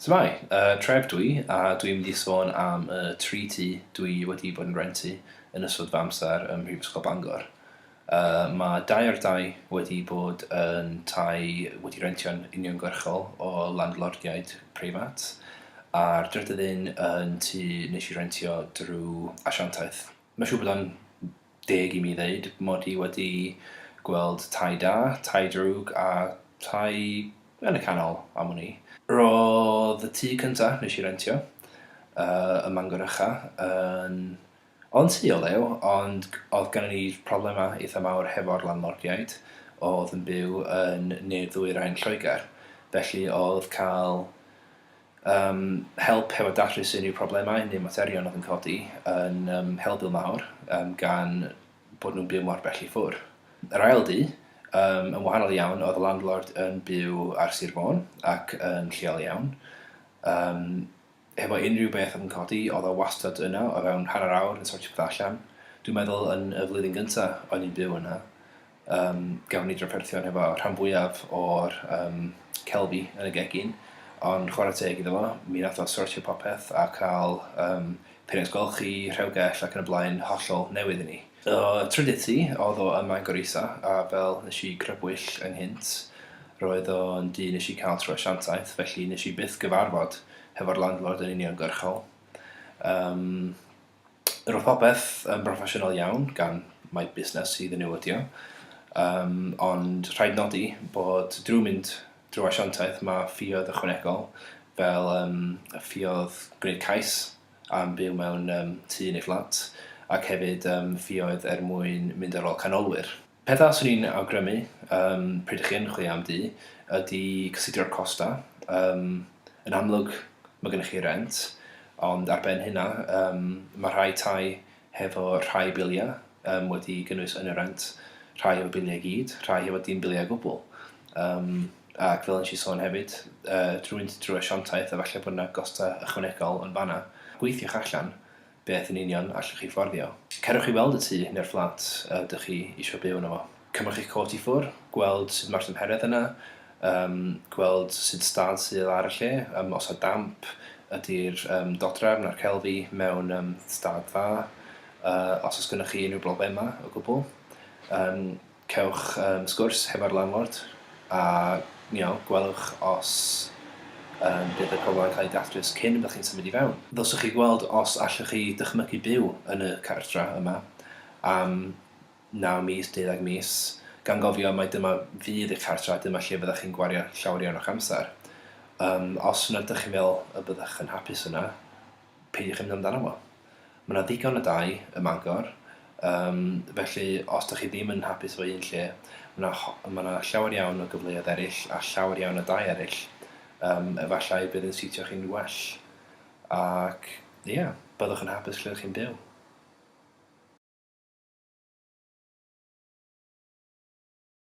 Mai, Tref dwi, a dwi'n mynd i sôn am y 3 tŷ dwi wedi bod yn rentu yn ystod fy amser ym Mhrifysgol Bangor. Mae 2 o'r 2 wedi bod yn tai wedi rentio'n uniongyrchol o landlordiaid preifat, a'r drydydd un yn tŷ nes i rentio drwy asiantaeth. Mae'n siŵr bod o'n deg i mi ddeud mod i wedi gweld tai da, tai drwg a tai yn y canol am hwnni. Roedd y tŷ cyntaf nes i rentio ym Mangor Ucha ond tŷ o lew, ond oedd gennym ni problemau eitha mawr hefo'r landlordiaid. Oedd yn byw yn Ne-ddwyrain Lloegr, felly oedd cael help hefo datrys unrhyw problemau neu materion oedd yn codi yn helbyl mawr gan bod nhw'n byw mor bell i ffwrdd. Yr ail dŷ, yn wahanol iawn, oedd y landlord yn byw ar Sir Fôn ac yn lleol iawn. Hefo unrhyw beth oedd yn codi, oedd o wastad yna o fewn hanner awr yn sortio peth allan. Dwi'n meddwl yn y flwyddyn gyntaf o'n i'n byw yna. Gafon ni drafferthion hefo rhan fwyaf o'r celfi yn y gegin, ond chwarae teg iddo fo, mi nath o sortio popeth a cael peiriant golchi, rhewgell ac yn y blaen hollol newydd i ni. Trydydd tŷ oedd o ym Mangor Isa, a fel nes i crybwyll ynghynt, roedd o'n dŷ nes i cael trwy asiantaeth, felly nes i byth gyfarfod hefo'r landlord yn uniongyrchol. Roedd popeth yn broffesiynol iawn gan mai busnes sydd yn newidio, ond rhaid nodi bod drwy mynd drwy asiantaeth mae ffïoedd ychwanegol fel y ffïoedd gwneud cais am byw mewn tŷ neu fflat, ac hefyd ffïoedd mwyn mynd ar ôl canolwyr. Pethau swn i'n awgrymu pryd ych chi'n chwilio am dŷ ydy cysidro'r costa. Yn amlwg mae gennych chi rent, ond ar ben hynna mae rhai tai hefo rhai biliau wedi gynnwys yn y rent, rhai efo biliau gyd, rhai efo dim biliau gwbl. Ac fel nes i sôn hefyd, drwy asiantaeth a falle bod yna gosta ychwanegol yn fanna, gweithiwch allan beth yn union allwch chi fforddio. Cerwch chi weld y tŷ neu'r fflat ydych chi eisiau byw yno fo. Cymrwch eich cot i ffwr, gweld sut mae'r tymheredd yna, gweld sut stad sydd ar y lle, os o damp ydy'r dodrefn a'r celfi mewn stad dda, os oes gennych chi unrhyw broblemau o gwbl. Cewch sgwrs hefo'r landlord a gwelwch os bydd y problemau'n cael ei datrys cyn byddwch chi'n symud i fewn. Ddylswch chi gweld os allwch chi dychmygu byw yn y cartra yma am 9 mis, 12 mis, gan gofio mai dyma fydd eich cartra, dyma lle byddwch chi'n gwario llawer iawn o'ch amser. Os yn ydych chi'n meddwl y byddwch yn hapus yna, peidiwch yn mynd amdano fo. Mae yna ddigon o dai ym Mangor, felly os ydych chi ddim yn hapus efo un lle, mae yna llawer iawn o gyfleoedd eraill a llawer iawn o dai eraill. Efallai bydd yn siwtio chi'n well, ac byddwch yn hapus lle ydych chi'n byw.